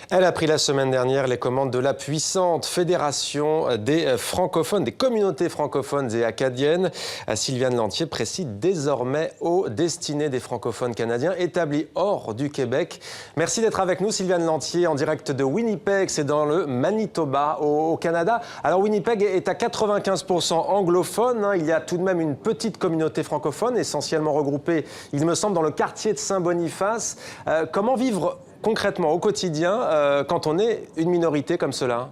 Elle a pris la semaine dernière les commandes de la puissante Fédération des francophones, des communautés francophones et acadiennes. Sylviane Lantier précise désormais aux destinées des francophones canadiens établis hors du Québec. Merci d'être avec nous, Sylviane Lantier, en direct de Winnipeg, c'est dans le Manitoba, au Canada. Alors Winnipeg est à 95% anglophone, il y a tout de même une petite communauté francophone, essentiellement regroupée, il me semble, dans le quartier de Saint-Boniface. Comment vivre concrètement, au quotidien, quand on est une minorité comme cela?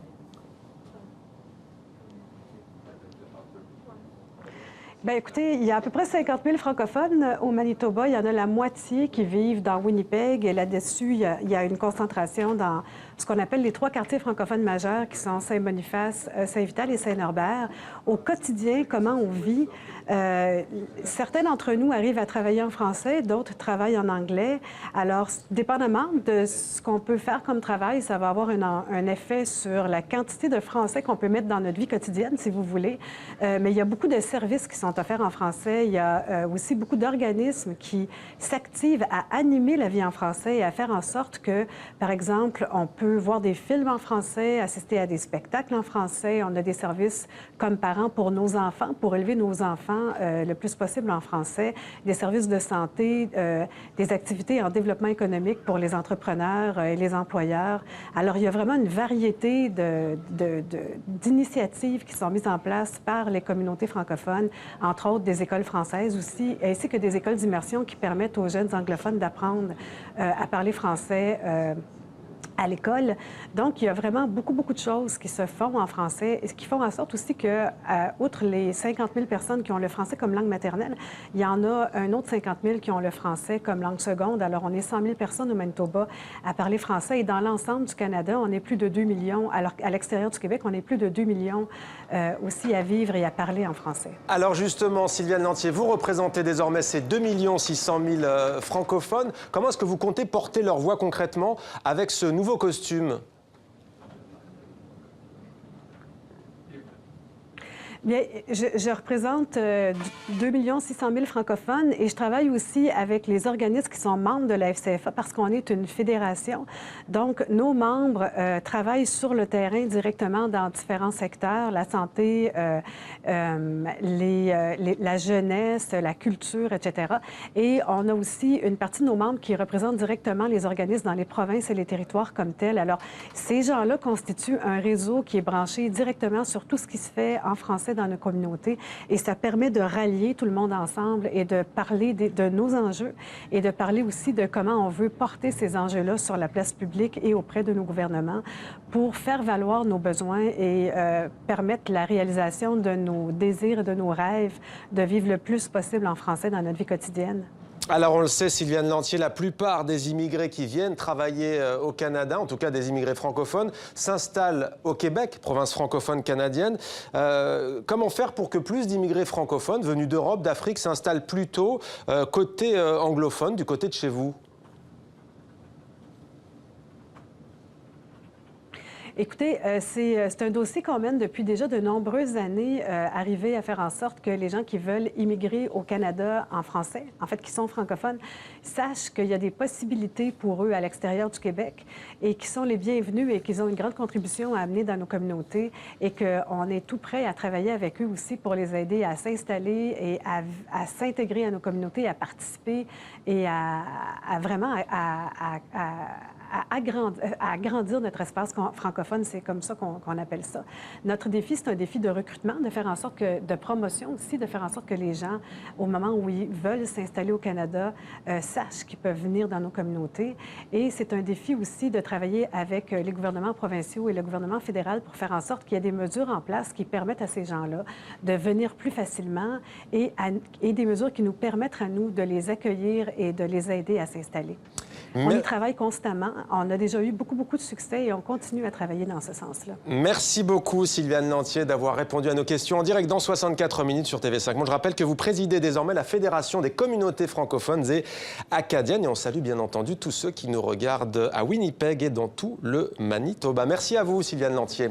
Bien, écoutez, il y a à peu près 50 000 francophones au Manitoba. Il y en a la moitié qui vivent dans Winnipeg. Et là-dessus, il y a une concentration dans ce qu'on appelle les 3 quartiers francophones majeurs, qui sont Saint-Boniface, Saint-Vital et Saint-Norbert. Au quotidien, comment on vit? Certains d'entre nous arrivent à travailler en français, d'autres travaillent en anglais. Alors, dépendamment de ce qu'on peut faire comme travail, ça va avoir un effet sur la quantité de français qu'on peut mettre dans notre vie quotidienne, si vous voulez. Mais il y a beaucoup de services qui sont offerts en français. Il y a aussi beaucoup d'organismes qui s'activent à animer la vie en français et à faire en sorte que, par exemple, on peut voir des films en français, assister à des spectacles en français. On a des services comme parents pour nos enfants, pour élever nos enfants le plus possible en français, des services de santé, des activités en développement économique pour les entrepreneurs et les employeurs. Alors, il y a vraiment une variété d'initiatives qui sont mises en place par les communautés francophones, entre autres des écoles françaises aussi, ainsi que des écoles d'immersion qui permettent aux jeunes anglophones d'apprendre à parler français à l'école. Donc, il y a vraiment beaucoup de choses qui se font en français et qui font en sorte aussi que, outre les 50 000 personnes qui ont le français comme langue maternelle, il y en a un autre 50 000 qui ont le français comme langue seconde. Alors, on est 100 000 personnes au Manitoba à parler français et dans l'ensemble du Canada, on est plus de 2 millions. Alors, à l'extérieur du Québec, on est plus de 2 millions aussi à vivre et à parler en français. Alors justement, Sylviane Lantier, vous représentez désormais ces 2 600 000 francophones. Comment est-ce que vous comptez porter leur voix concrètement avec ce nouveau costume? Bien, je représente 2 600 000 francophones et je travaille aussi avec les organismes qui sont membres de la FCFA parce qu'on est une fédération. Donc, nos membres travaillent sur le terrain directement dans différents secteurs, la santé, la jeunesse, la culture, etc. Et on a aussi une partie de nos membres qui représentent directement les organismes dans les provinces et les territoires comme tels. Alors, ces gens-là constituent un réseau qui est branché directement sur tout ce qui se fait en français dans nos communautés et ça permet de rallier tout le monde ensemble et de parler de nos enjeux et de parler aussi de comment on veut porter ces enjeux-là sur la place publique et auprès de nos gouvernements pour faire valoir nos besoins et permettre la réalisation de nos désirs et de nos rêves de vivre le plus possible en français dans notre vie quotidienne. Alors on le sait, Sylviane Lantier, la plupart des immigrés qui viennent travailler au Canada, en tout cas des immigrés francophones, s'installent au Québec, province francophone canadienne. Comment faire pour que plus d'immigrés francophones venus d'Europe, d'Afrique s'installent plus tôt côté anglophone, du côté de chez vous? Écoutez, c'est un dossier qu'on mène depuis déjà de nombreuses années, arriver à faire en sorte que les gens qui veulent immigrer au Canada en français, en fait, qui sont francophones, sachent qu'il y a des possibilités pour eux à l'extérieur du Québec et qui sont les bienvenus et qu'ils ont une grande contribution à amener dans nos communautés et qu'on est tout prêt à travailler avec eux aussi pour les aider à s'installer et à s'intégrer à nos communautés, à participer et à vraiment agrandir notre espace francophone, c'est comme ça qu'on appelle ça. Notre défi, c'est un défi de recrutement, de faire en sorte que, de promotion aussi, de faire en sorte que les gens, au moment où ils veulent s'installer au Canada, sachent qu'ils peuvent venir dans nos communautés. Et c'est un défi aussi de travailler avec les gouvernements provinciaux et le gouvernement fédéral pour faire en sorte qu'il y ait des mesures en place qui permettent à ces gens-là de venir plus facilement et des mesures qui nous permettent à nous de les accueillir et de les aider à s'installer. On y travaille constamment. On a déjà eu beaucoup de succès et on continue à travailler dans ce sens-là. Merci beaucoup, Sylviane Lantier, d'avoir répondu à nos questions en direct dans 64 minutes sur TV5 Monde. Je rappelle que vous présidez désormais la Fédération des communautés francophones et acadiennes. Et on salue bien entendu tous ceux qui nous regardent à Winnipeg et dans tout le Manitoba. Merci à vous, Sylviane Lantier.